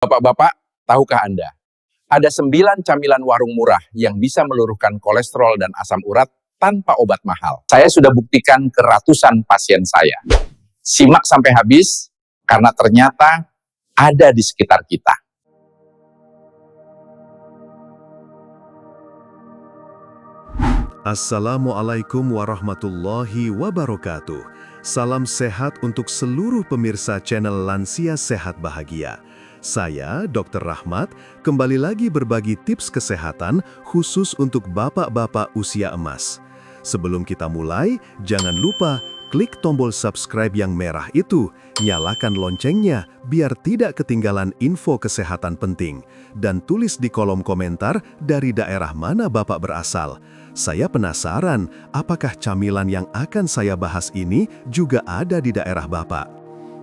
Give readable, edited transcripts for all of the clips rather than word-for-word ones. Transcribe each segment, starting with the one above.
Bapak-bapak, tahukah Anda? Ada 9 camilan warung murah yang bisa meluruskan kolesterol dan asam urat tanpa obat mahal. Saya sudah buktikan ke ratusan pasien saya. Simak sampai habis, karena ternyata ada di sekitar kita. Assalamualaikum warahmatullahi wabarakatuh. Salam sehat untuk seluruh pemirsa channel Lansia Sehat Bahagia. Saya, Dr. Rahmat, kembali lagi berbagi tips kesehatan khusus untuk bapak-bapak usia emas. Sebelum kita mulai, jangan lupa klik tombol subscribe yang merah itu, nyalakan loncengnya biar tidak ketinggalan info kesehatan penting, dan tulis di kolom komentar dari daerah mana Bapak berasal. Saya penasaran, apakah camilan yang akan saya bahas ini juga ada di daerah Bapak?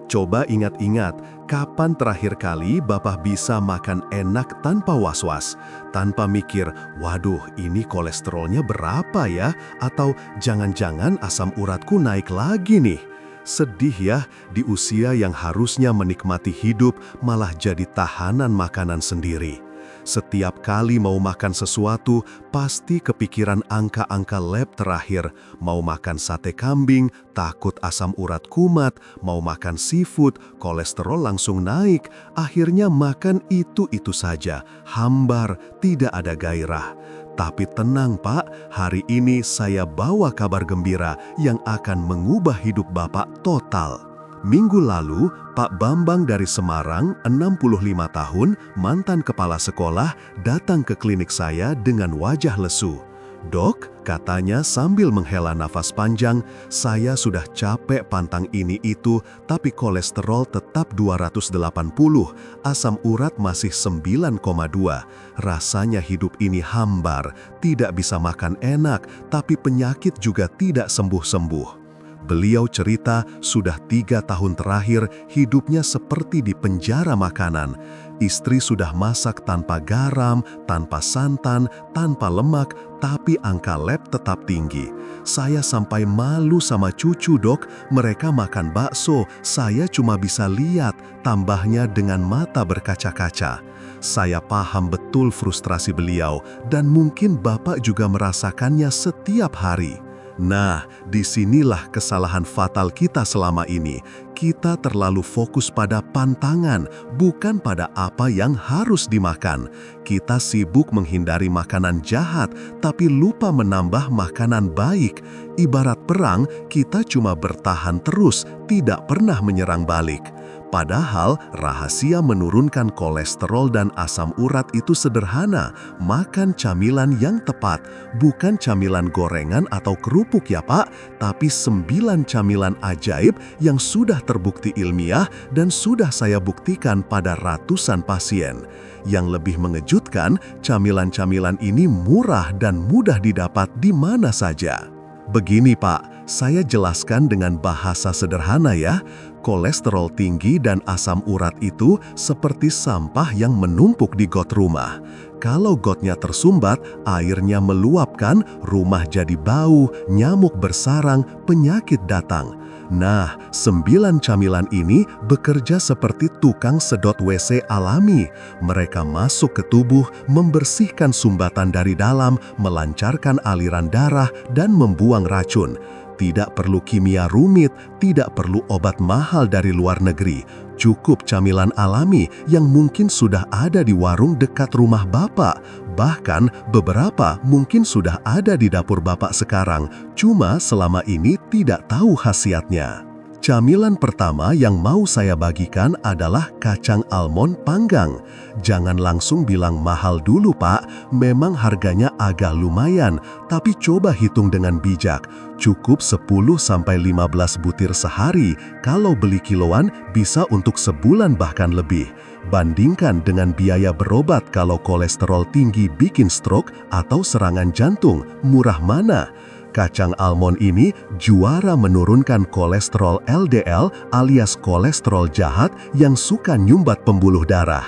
Coba ingat-ingat, kapan terakhir kali Bapak bisa makan enak tanpa was-was, tanpa mikir, waduh ini kolesterolnya berapa ya? Atau jangan-jangan asam uratku naik lagi nih. Sedih ya, di usia yang harusnya menikmati hidup malah jadi tahanan makanan sendiri. Setiap kali mau makan sesuatu, pasti kepikiran angka-angka lab terakhir. Mau makan sate kambing, takut asam urat kumat. Mau makan seafood, kolesterol langsung naik. Akhirnya makan itu-itu saja, hambar, tidak ada gairah. Tapi tenang Pak, hari ini saya bawa kabar gembira yang akan mengubah hidup Bapak total. Minggu lalu, Pak Bambang dari Semarang, 65 tahun, mantan kepala sekolah, datang ke klinik saya dengan wajah lesu. Dok, katanya sambil menghela nafas panjang, saya sudah capek pantang ini itu, tapi kolesterol tetap 280, asam urat masih 9,2. Rasanya hidup ini hambar, tidak bisa makan enak, tapi penyakit juga tidak sembuh-sembuh. Beliau cerita sudah 3 tahun terakhir hidupnya seperti di penjara makanan. Istri sudah masak tanpa garam, tanpa santan, tanpa lemak, tapi angka lab tetap tinggi. Saya sampai malu sama cucu dok, mereka makan bakso, saya cuma bisa lihat, tambahnya dengan mata berkaca-kaca. Saya paham betul frustrasi beliau dan mungkin Bapak juga merasakannya setiap hari. Nah, disinilah kesalahan fatal kita selama ini. Kita terlalu fokus pada pantangan, bukan pada apa yang harus dimakan. Kita sibuk menghindari makanan jahat, tapi lupa menambah makanan baik. Ibarat perang, kita cuma bertahan terus, tidak pernah menyerang balik. Padahal rahasia menurunkan kolesterol dan asam urat itu sederhana, makan camilan yang tepat, bukan camilan gorengan atau kerupuk ya Pak, tapi 9 camilan ajaib yang sudah terbukti ilmiah dan sudah saya buktikan pada ratusan pasien. Yang lebih mengejutkan, camilan-camilan ini murah dan mudah didapat di mana saja. Begini Pak, saya jelaskan dengan bahasa sederhana ya. Kolesterol tinggi dan asam urat itu seperti sampah yang menumpuk di got rumah. Kalau gotnya tersumbat, airnya meluapkan, rumah jadi bau, nyamuk bersarang, penyakit datang. Nah, 9 camilan ini bekerja seperti tukang sedot WC alami. Mereka masuk ke tubuh, membersihkan sumbatan dari dalam, melancarkan aliran darah, dan membuang racun. Tidak perlu kimia rumit, tidak perlu obat mahal dari luar negeri. Cukup camilan alami yang mungkin sudah ada di warung dekat rumah Bapak. Bahkan beberapa mungkin sudah ada di dapur Bapak sekarang, cuma selama ini tidak tahu khasiatnya. Camilan pertama yang mau saya bagikan adalah kacang almond panggang. Jangan langsung bilang mahal dulu Pak, memang harganya agak lumayan, tapi coba hitung dengan bijak. Cukup 10-15 butir sehari, kalau beli kiloan bisa untuk sebulan bahkan lebih. Bandingkan dengan biaya berobat kalau kolesterol tinggi bikin stroke atau serangan jantung, murah mana? Kacang almond ini juara menurunkan kolesterol LDL alias kolesterol jahat yang suka nyumbat pembuluh darah.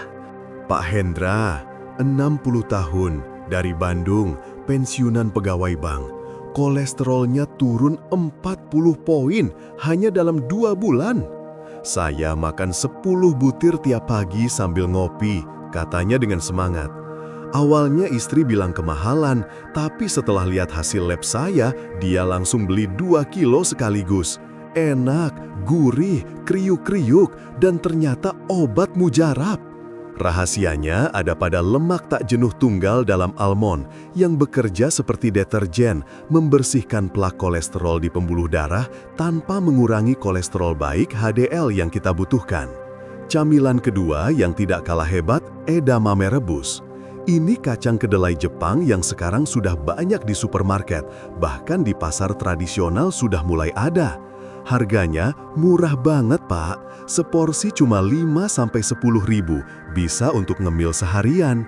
Pak Hendra, 60 tahun, dari Bandung, pensiunan pegawai bank. Kolesterolnya turun 40 poin hanya dalam 2 bulan. Saya makan 10 butir tiap pagi sambil ngopi, katanya dengan semangat. Awalnya istri bilang kemahalan, tapi setelah lihat hasil lab saya, dia langsung beli 2 kilo sekaligus. Enak, gurih, kriuk-kriuk, dan ternyata obat mujarab. Rahasianya ada pada lemak tak jenuh tunggal dalam almond yang bekerja seperti deterjen, membersihkan plak kolesterol di pembuluh darah tanpa mengurangi kolesterol baik HDL yang kita butuhkan. Camilan kedua yang tidak kalah hebat, edamame rebus. Ini kacang kedelai Jepang yang sekarang sudah banyak di supermarket, bahkan di pasar tradisional sudah mulai ada. Harganya murah banget, Pak. Seporsi cuma 5-10 ribu, bisa untuk ngemil seharian.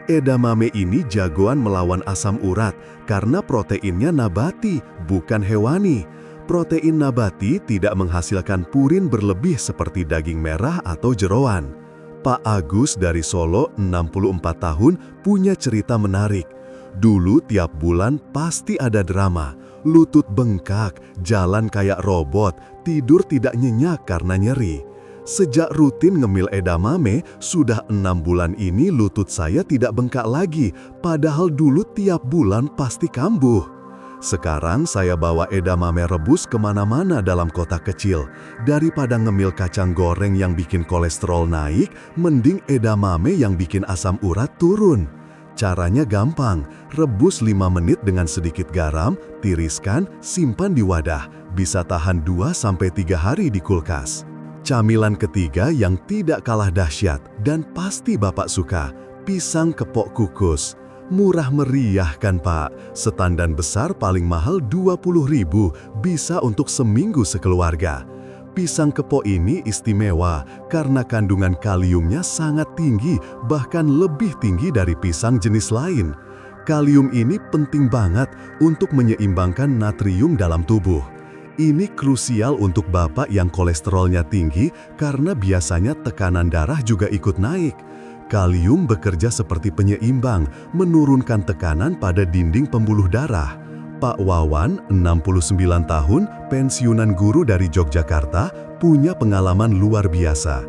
Edamame ini jagoan melawan asam urat karena proteinnya nabati, bukan hewani. Protein nabati tidak menghasilkan purin berlebih seperti daging merah atau jeroan. Pak Agus dari Solo, 64 tahun, punya cerita menarik. Dulu tiap bulan pasti ada drama. Lutut bengkak, jalan kayak robot, tidur tidak nyenyak karena nyeri. Sejak rutin ngemil edamame, sudah 6 bulan ini lutut saya tidak bengkak lagi, padahal dulu tiap bulan pasti kambuh. Sekarang saya bawa edamame rebus kemana-mana dalam kota kecil. Daripada ngemil kacang goreng yang bikin kolesterol naik, mending edamame yang bikin asam urat turun. Caranya gampang, rebus 5 menit dengan sedikit garam, tiriskan, simpan di wadah. Bisa tahan 2-3 hari di kulkas. Camilan ketiga yang tidak kalah dahsyat dan pasti Bapak suka, pisang kepok kukus. Murah meriah kan Pak? Setandan besar paling mahal 20.000, bisa untuk seminggu sekeluarga. Pisang kepok ini istimewa karena kandungan kaliumnya sangat tinggi, bahkan lebih tinggi dari pisang jenis lain. Kalium ini penting banget untuk menyeimbangkan natrium dalam tubuh. Ini krusial untuk Bapak yang kolesterolnya tinggi karena biasanya tekanan darah juga ikut naik. Kalium bekerja seperti penyeimbang, menurunkan tekanan pada dinding pembuluh darah. Pak Wawan, 69 tahun, pensiunan guru dari Yogyakarta, punya pengalaman luar biasa.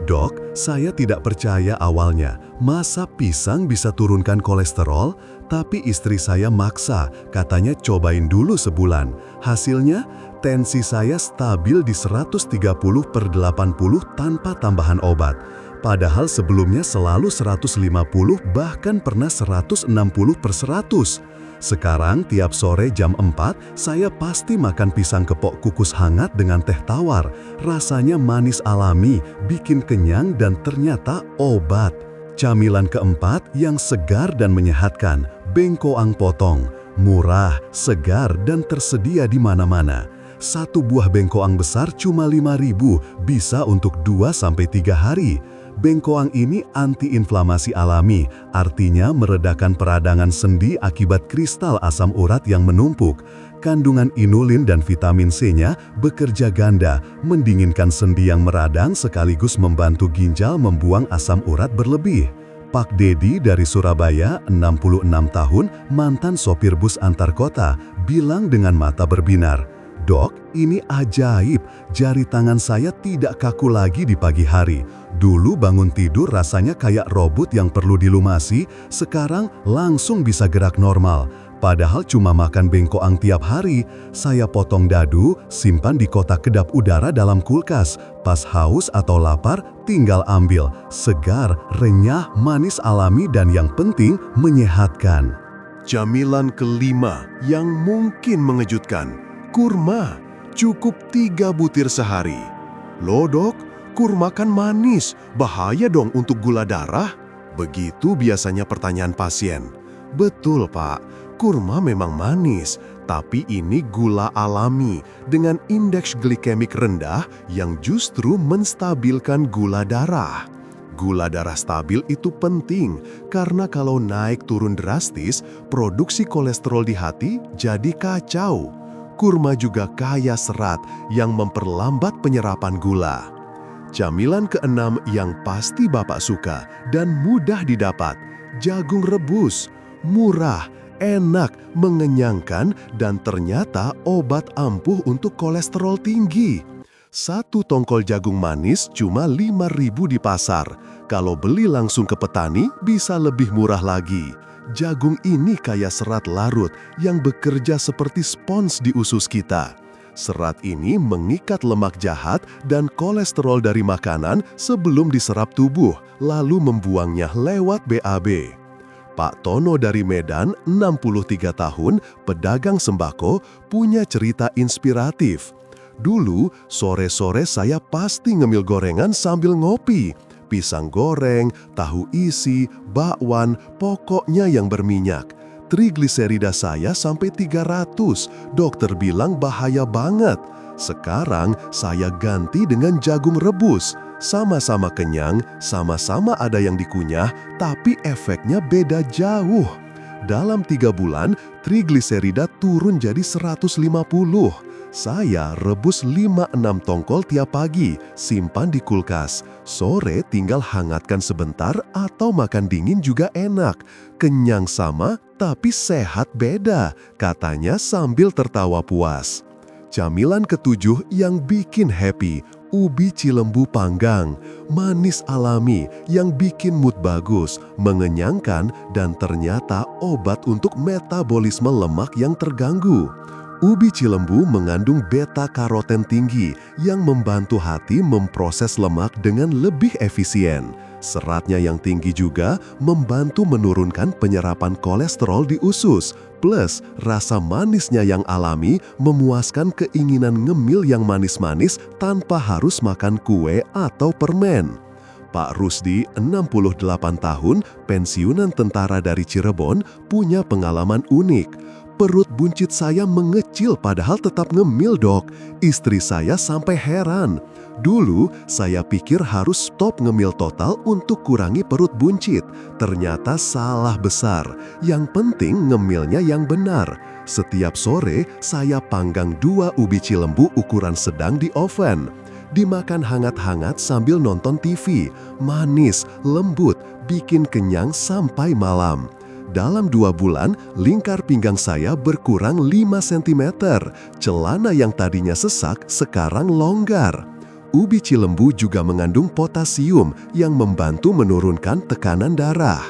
Dok, saya tidak percaya awalnya, masa pisang bisa turunkan kolesterol? Tapi istri saya maksa, katanya cobain dulu sebulan. Hasilnya, tensi saya stabil di 130/80 tanpa tambahan obat. Padahal sebelumnya selalu 150, bahkan pernah 160/100. Sekarang tiap sore jam 4, saya pasti makan pisang kepok kukus hangat dengan teh tawar. Rasanya manis alami, bikin kenyang dan ternyata obat. Camilan keempat yang segar dan menyehatkan, bengkoang potong. Murah, segar dan tersedia di mana-mana. Satu buah bengkoang besar cuma 5.000, bisa untuk 2-3 hari. Bengkoang ini antiinflamasi alami, artinya meredakan peradangan sendi akibat kristal asam urat yang menumpuk. Kandungan inulin dan vitamin C-nya bekerja ganda, mendinginkan sendi yang meradang sekaligus membantu ginjal membuang asam urat berlebih. Pak Dedi dari Surabaya, 66 tahun, mantan sopir bus antar kota, bilang dengan mata berbinar, "Dok, ini ajaib, jari tangan saya tidak kaku lagi di pagi hari. Dulu bangun tidur rasanya kayak robot yang perlu dilumasi, sekarang langsung bisa gerak normal. Padahal cuma makan bengkoang tiap hari. Saya potong dadu, simpan di kotak kedap udara dalam kulkas. Pas haus atau lapar, tinggal ambil. Segar, renyah, manis alami dan yang penting menyehatkan." Camilan kelima yang mungkin mengejutkan, kurma. Cukup 3 butir sehari. Loh dok, kurma kan manis, bahaya dong untuk gula darah? Begitu biasanya pertanyaan pasien. Betul Pak, kurma memang manis, tapi ini gula alami dengan indeks glikemik rendah yang justru menstabilkan gula darah. Gula darah stabil itu penting karena kalau naik turun drastis, produksi kolesterol di hati jadi kacau. Kurma juga kaya serat yang memperlambat penyerapan gula. Camilan keenam yang pasti Bapak suka dan mudah didapat, jagung rebus. Murah, enak, mengenyangkan, dan ternyata obat ampuh untuk kolesterol tinggi. Satu tongkol jagung manis cuma 5.000 di pasar. Kalau beli langsung ke petani, bisa lebih murah lagi. Jagung ini kaya serat larut yang bekerja seperti spons di usus kita. Serat ini mengikat lemak jahat dan kolesterol dari makanan sebelum diserap tubuh, lalu membuangnya lewat BAB. Pak Tono dari Medan, 63 tahun, pedagang sembako, punya cerita inspiratif. Dulu, sore-sore saya pasti ngemil gorengan sambil ngopi. Pisang goreng, tahu isi, bakwan, pokoknya yang berminyak. Trigliserida saya sampai 300, dokter bilang bahaya banget. Sekarang saya ganti dengan jagung rebus. Sama-sama kenyang, sama-sama ada yang dikunyah, tapi efeknya beda jauh. Dalam 3 bulan, trigliserida turun jadi 150. Saya rebus 5-6 tongkol tiap pagi, simpan di kulkas. Sore tinggal hangatkan sebentar atau makan dingin juga enak. Kenyang sama, tapi sehat beda, katanya sambil tertawa puas. Camilan ketujuh yang bikin happy, ubi cilembu panggang, manis alami yang bikin mood bagus, mengenyangkan, dan ternyata obat untuk metabolisme lemak yang terganggu. Ubi cilembu mengandung beta-karoten tinggi yang membantu hati memproses lemak dengan lebih efisien. Seratnya yang tinggi juga membantu menurunkan penyerapan kolesterol di usus. Plus, rasa manisnya yang alami memuaskan keinginan ngemil yang manis-manis tanpa harus makan kue atau permen. Pak Rusdi, 68 tahun, pensiunan tentara dari Cirebon, punya pengalaman unik. Perut buncit saya mengecil padahal tetap ngemil, Dok. Istri saya sampai heran. Dulu saya pikir harus stop ngemil total untuk kurangi perut buncit. Ternyata salah besar. Yang penting ngemilnya yang benar. Setiap sore saya panggang 2 ubi cilembu ukuran sedang di oven. Dimakan hangat-hangat sambil nonton TV. Manis, lembut, bikin kenyang sampai malam. Dalam 2 bulan, lingkar pinggang saya berkurang 5 cm. Celana yang tadinya sesak sekarang longgar. Ubi cilembu juga mengandung potasium yang membantu menurunkan tekanan darah.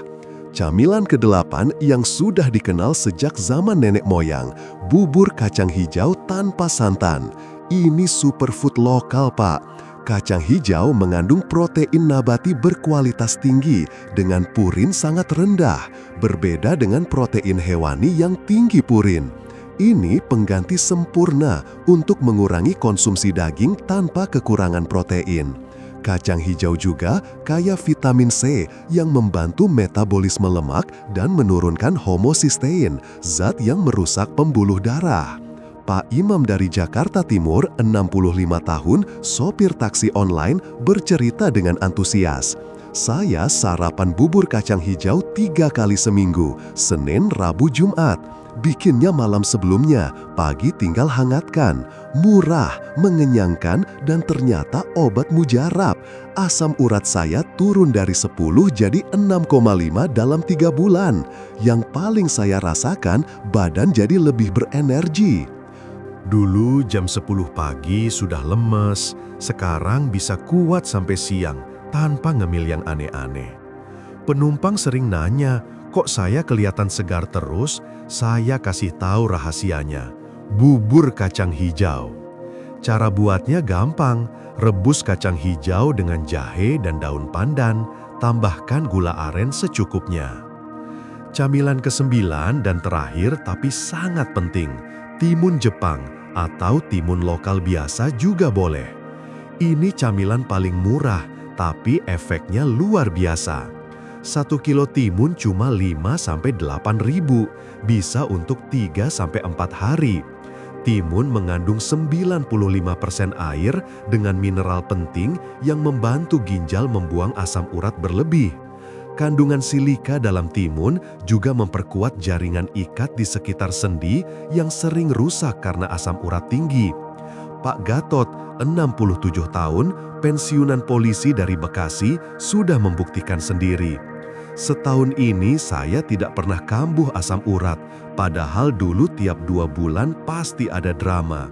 Camilan ke-8 yang sudah dikenal sejak zaman nenek moyang, bubur kacang hijau tanpa santan. Ini superfood lokal, Pak. Kacang hijau mengandung protein nabati berkualitas tinggi dengan purin sangat rendah, berbeda dengan protein hewani yang tinggi purin. Ini pengganti sempurna untuk mengurangi konsumsi daging tanpa kekurangan protein. Kacang hijau juga kaya vitamin C yang membantu metabolisme lemak dan menurunkan homocysteine, zat yang merusak pembuluh darah. Pak Imam dari Jakarta Timur, 65 tahun, sopir taksi online, bercerita dengan antusias. Saya sarapan bubur kacang hijau 3 kali seminggu, Senin, Rabu, Jumat. Bikinnya malam sebelumnya, pagi tinggal hangatkan. Murah, mengenyangkan, dan ternyata obat mujarab. Asam urat saya turun dari 10 jadi 6,5 dalam 3 bulan. Yang paling saya rasakan, badan jadi lebih berenergi. Dulu jam 10 pagi sudah lemes, sekarang bisa kuat sampai siang tanpa ngemil yang aneh-aneh. Penumpang sering nanya, kok saya kelihatan segar terus? Saya kasih tahu rahasianya, bubur kacang hijau. Cara buatnya gampang, rebus kacang hijau dengan jahe dan daun pandan, tambahkan gula aren secukupnya. Camilan ke-9 dan terakhir tapi sangat penting, timun Jepang atau timun lokal biasa juga boleh. Ini camilan paling murah, tapi efeknya luar biasa. 1 kilo timun cuma 5-8 ribu, bisa untuk 3-4 hari. Timun mengandung 95% air dengan mineral penting yang membantu ginjal membuang asam urat berlebih. Kandungan silika dalam timun juga memperkuat jaringan ikat di sekitar sendi yang sering rusak karena asam urat tinggi. Pak Gatot, 67 tahun, pensiunan polisi dari Bekasi, sudah membuktikan sendiri. Setahun ini saya tidak pernah kambuh asam urat, padahal dulu tiap 2 bulan pasti ada drama.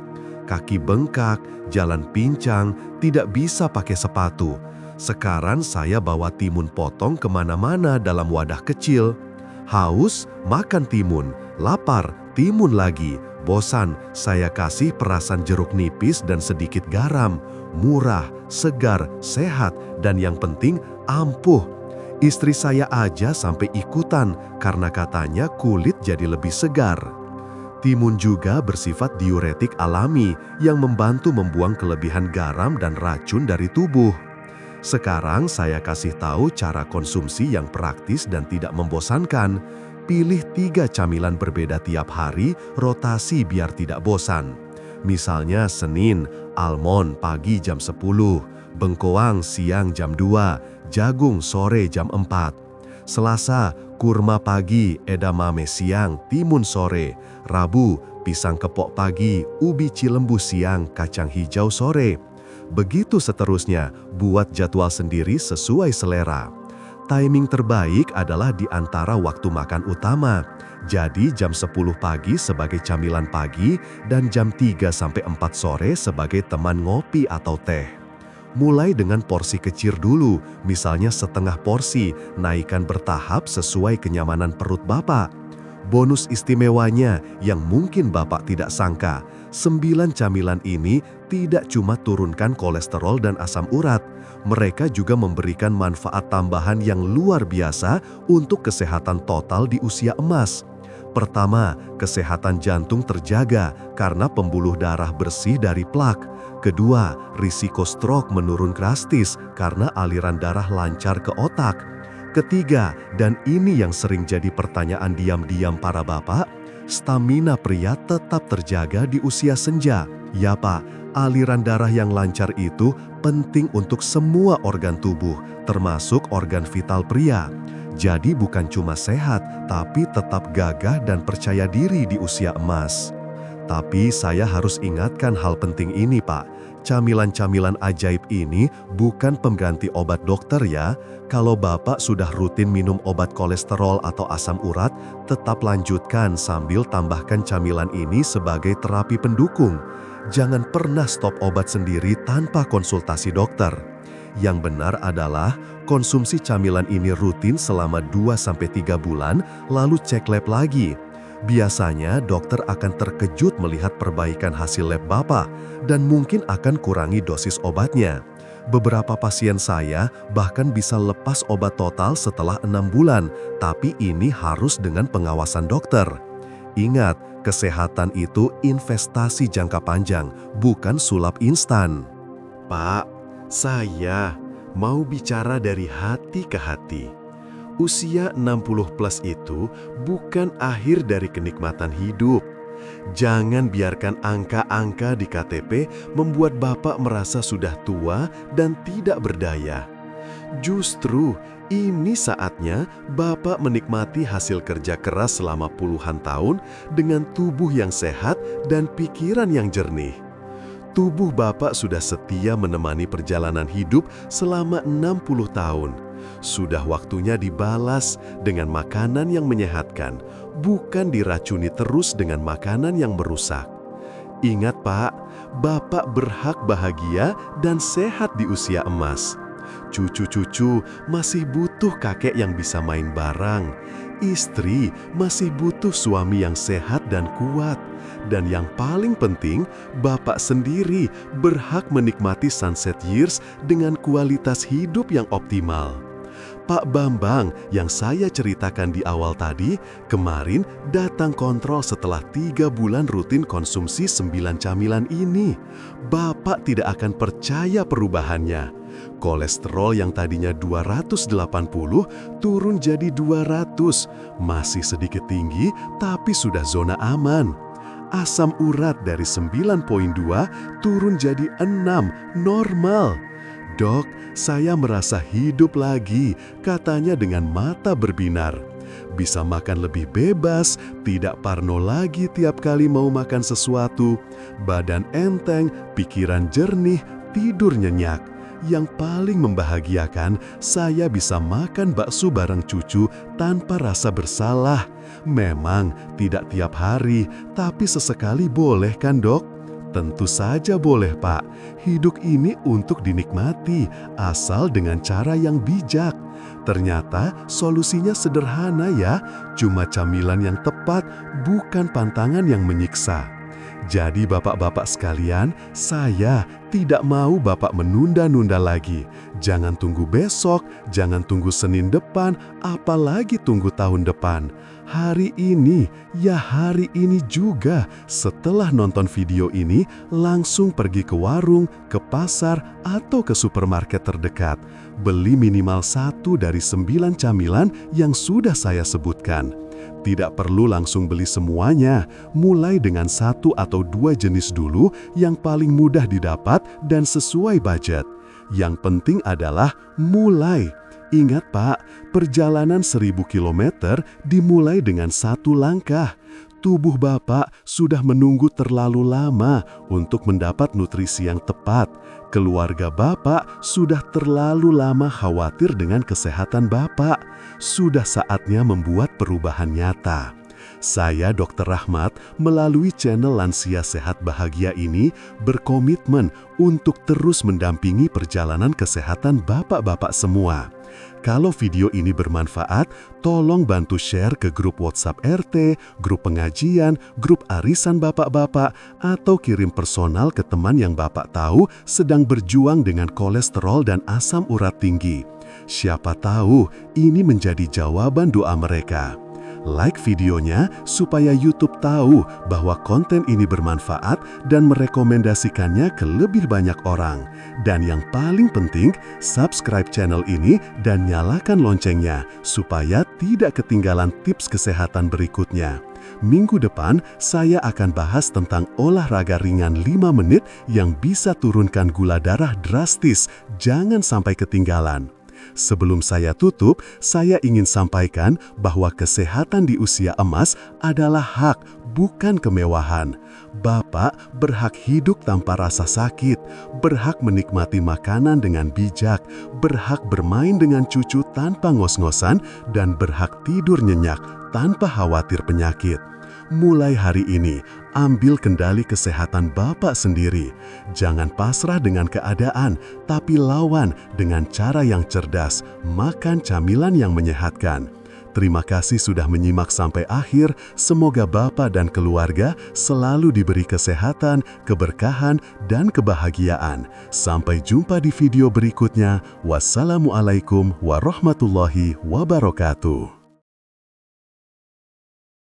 kaki bengkak, jalan pincang, tidak bisa pakai sepatu. Sekarang saya bawa timun potong kemana-mana dalam wadah kecil. Haus, makan timun. Lapar, timun lagi. Bosan, saya kasih perasan jeruk nipis dan sedikit garam. Murah, segar, sehat, dan yang penting ampuh. Istri saya aja sampai ikutan karena katanya kulit jadi lebih segar. Timun juga bersifat diuretik alami yang membantu membuang kelebihan garam dan racun dari tubuh. Sekarang saya kasih tahu cara konsumsi yang praktis dan tidak membosankan. Pilih 3 camilan berbeda tiap hari, rotasi biar tidak bosan. Misalnya Senin, almond pagi jam 10, bengkoang siang jam 2, jagung sore jam 4. Selasa, kurma pagi, edamame siang, timun sore. Rabu, pisang kepok pagi, ubi cilembu siang, kacang hijau sore. Begitu seterusnya, buat jadwal sendiri sesuai selera. Timing terbaik adalah di antara waktu makan utama. Jadi jam 10 pagi sebagai camilan pagi dan jam 3-4 sore sebagai teman ngopi atau teh. Mulai dengan porsi kecil dulu, misalnya setengah porsi, naikkan bertahap sesuai kenyamanan perut Bapak. Bonus istimewanya yang mungkin Bapak tidak sangka, 9 camilan ini tidak cuma turunkan kolesterol dan asam urat, mereka juga memberikan manfaat tambahan yang luar biasa untuk kesehatan total di usia emas. Pertama, kesehatan jantung terjaga karena pembuluh darah bersih dari plak. Kedua, risiko stroke menurun drastis karena aliran darah lancar ke otak. Ketiga, dan ini yang sering jadi pertanyaan diam-diam para bapak, stamina pria tetap terjaga di usia senja. Ya Pak, aliran darah yang lancar itu penting untuk semua organ tubuh, termasuk organ vital pria. Jadi bukan cuma sehat, tapi tetap gagah dan percaya diri di usia emas. Tapi saya harus ingatkan hal penting ini Pak, camilan-camilan ajaib ini bukan pengganti obat dokter ya. Kalau Bapak sudah rutin minum obat kolesterol atau asam urat, tetap lanjutkan sambil tambahkan camilan ini sebagai terapi pendukung. Jangan pernah stop obat sendiri tanpa konsultasi dokter. Yang benar adalah konsumsi camilan ini rutin selama 2-3 bulan, lalu cek lab lagi. Biasanya dokter akan terkejut melihat perbaikan hasil lab Bapak dan mungkin akan kurangi dosis obatnya. Beberapa pasien saya bahkan bisa lepas obat total setelah 6 bulan, tapi ini harus dengan pengawasan dokter. Ingat, kesehatan itu investasi jangka panjang, bukan sulap instan. Pak, saya mau bicara dari hati ke hati. Usia 60 plus itu bukan akhir dari kenikmatan hidup. Jangan biarkan angka-angka di KTP membuat Bapak merasa sudah tua dan tidak berdaya. Justru ini saatnya Bapak menikmati hasil kerja keras selama puluhan tahun dengan tubuh yang sehat dan pikiran yang jernih. Tubuh Bapak sudah setia menemani perjalanan hidup selama 60 tahun. Sudah waktunya dibalas dengan makanan yang menyehatkan, bukan diracuni terus dengan makanan yang merusak. Ingat Pak, Bapak berhak bahagia dan sehat di usia emas. Cucu-cucu masih butuh kakek yang bisa main bareng. Istri masih butuh suami yang sehat dan kuat. Dan yang paling penting, Bapak sendiri berhak menikmati sunset years dengan kualitas hidup yang optimal. Pak Bambang yang saya ceritakan di awal tadi, kemarin datang kontrol setelah 3 bulan rutin konsumsi 9 camilan ini. Bapak tidak akan percaya perubahannya. Kolesterol yang tadinya 280 turun jadi 200, masih sedikit tinggi tapi sudah zona aman. Asam urat dari 9,2 turun jadi 6, normal. Dok, saya merasa hidup lagi, katanya dengan mata berbinar. Bisa makan lebih bebas, tidak parno lagi tiap kali mau makan sesuatu. Badan enteng, pikiran jernih, tidur nyenyak. Yang paling membahagiakan, saya bisa makan bakso bareng cucu tanpa rasa bersalah. Memang tidak tiap hari, tapi sesekali boleh kan dok? Tentu saja boleh, Pak. Hidup ini untuk dinikmati, asal dengan cara yang bijak. Ternyata solusinya sederhana ya, cuma camilan yang tepat, bukan pantangan yang menyiksa. Jadi bapak-bapak sekalian, saya tidak mau Bapak menunda-nunda lagi. Jangan tunggu besok, jangan tunggu Senin depan, apalagi tunggu tahun depan. Hari ini, ya hari ini juga, setelah nonton video ini, langsung pergi ke warung, ke pasar, atau ke supermarket terdekat. Beli minimal 1 dari 9 camilan yang sudah saya sebutkan. Tidak perlu langsung beli semuanya, mulai dengan 1 atau 2 jenis dulu yang paling mudah didapat dan sesuai budget. Yang penting adalah mulai. Ingat Pak, perjalanan 1000 km dimulai dengan 1 langkah. Tubuh Bapak sudah menunggu terlalu lama untuk mendapat nutrisi yang tepat. Keluarga Bapak sudah terlalu lama khawatir dengan kesehatan Bapak. Sudah saatnya membuat perubahan nyata. Saya Dr. Rahmat melalui channel Lansia Sehat Bahagia ini berkomitmen untuk terus mendampingi perjalanan kesehatan bapak-bapak semua. Kalau video ini bermanfaat, tolong bantu share ke grup WhatsApp RT, grup pengajian, grup arisan bapak-bapak, atau kirim personal ke teman yang Bapak tahu sedang berjuang dengan kolesterol dan asam urat tinggi. Siapa tahu ini menjadi jawaban doa mereka. Like videonya supaya YouTube tahu bahwa konten ini bermanfaat dan merekomendasikannya ke lebih banyak orang. Dan yang paling penting, subscribe channel ini dan nyalakan loncengnya supaya tidak ketinggalan tips kesehatan berikutnya. Minggu depan, saya akan bahas tentang olahraga ringan 5 menit yang bisa turunkan gula darah drastis. Jangan sampai ketinggalan. Sebelum saya tutup, saya ingin sampaikan bahwa kesehatan di usia emas adalah hak, bukan kemewahan. Bapak berhak hidup tanpa rasa sakit, berhak menikmati makanan dengan bijak, berhak bermain dengan cucu tanpa ngos-ngosan, dan berhak tidur nyenyak tanpa khawatir penyakit. Mulai hari ini, ambil kendali kesehatan Bapak sendiri. Jangan pasrah dengan keadaan, tapi lawan dengan cara yang cerdas. Makan camilan yang menyehatkan. Terima kasih sudah menyimak sampai akhir. Semoga Bapak dan keluarga selalu diberi kesehatan, keberkahan, dan kebahagiaan. Sampai jumpa di video berikutnya. Wassalamualaikum warahmatullahi wabarakatuh.